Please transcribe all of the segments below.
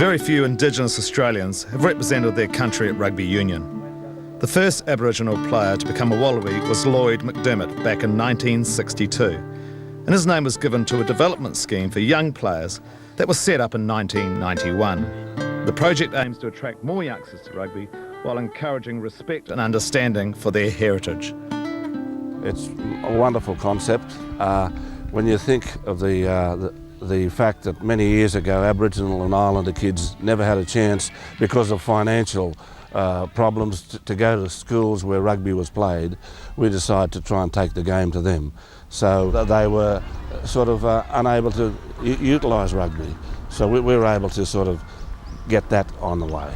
Very few Indigenous Australians have represented their country at rugby union. The first Aboriginal player to become a Wallaby was Lloyd McDermott back in 1962, and his name was given to a development scheme for young players that was set up in 1991. The project aims to attract more youngsters to rugby while encouraging respect and understanding for their heritage. It's a wonderful concept. When you think of the fact that many years ago Aboriginal and Islander kids never had a chance because of financial problems to go to schools where rugby was played, we decided to try and take the game to them. So that they were sort of unable to utilise rugby. So we were able to sort of get that on the way.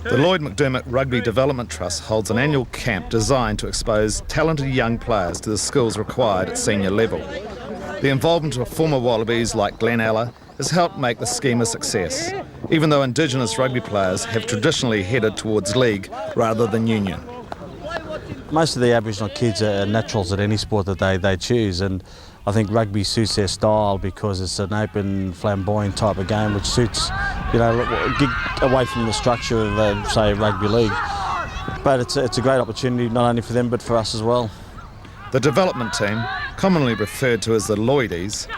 The Lloyd McDermott Rugby Development Trust holds an annual camp designed to expose talented young players to the skills required at senior level. The involvement of former Wallabies like Glenn Ella has helped make the scheme a success, even though Indigenous rugby players have traditionally headed towards league rather than union. Most of the Aboriginal kids are naturals at any sport that they choose, and I think rugby suits their style because it's an open, flamboyant type of game which suits, away from the structure of, say, rugby league. But it's a great opportunity not only for them but for us as well. The development team, commonly referred to as the Lloydies,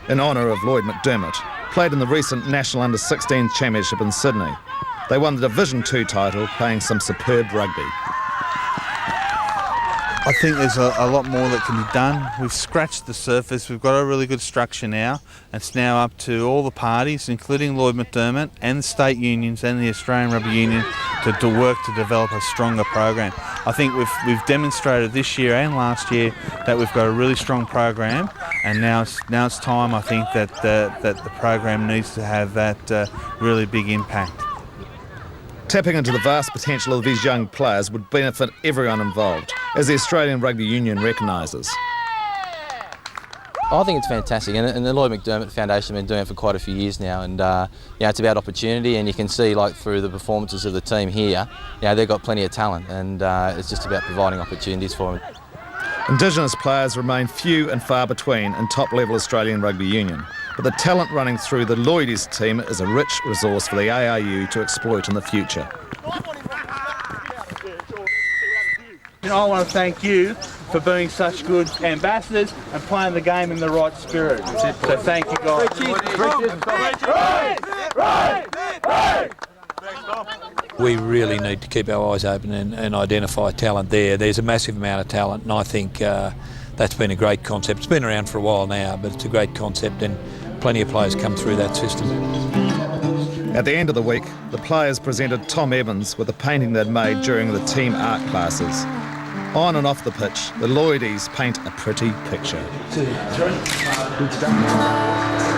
in honour of Lloyd McDermott, played in the recent National Under-16 Championship in Sydney. They won the Division 2 title, playing some superb rugby. I think there's a lot more that can be done. We've scratched the surface, we've got a really good structure now. It's now up to all the parties, including Lloyd McDermott and the state unions and the Australian Rugby Union, to work to develop a stronger program. I think we've demonstrated this year and last year that we've got a really strong program, and now it's time, I think, that the program needs to have that really big impact. Tapping into the vast potential of these young players would benefit everyone involved, as the Australian Rugby Union recognises. I think it's fantastic, and the Lloyd McDermott Foundation have been doing it for quite a few years now, and it's about opportunity, and you can see, like, through the performances of the team here, they've got plenty of talent, and it's just about providing opportunities for them. Indigenous players remain few and far between in top-level Australian Rugby Union, but the talent running through the Lloydies team is a rich resource for the ARU to exploit in the future. I want to thank you for being such good ambassadors and playing the game in the right spirit. So thank you, guys. We really need to keep our eyes open and identify talent there. There's a massive amount of talent, and I think that's been a great concept. It's been around for a while now, but it's a great concept, and plenty of players come through that system. At the end of the week, the players presented Tom Evans with a painting they'd made during the team art classes. On and off the pitch, the Lloydies paint a pretty picture. 2, 3. Good stuff.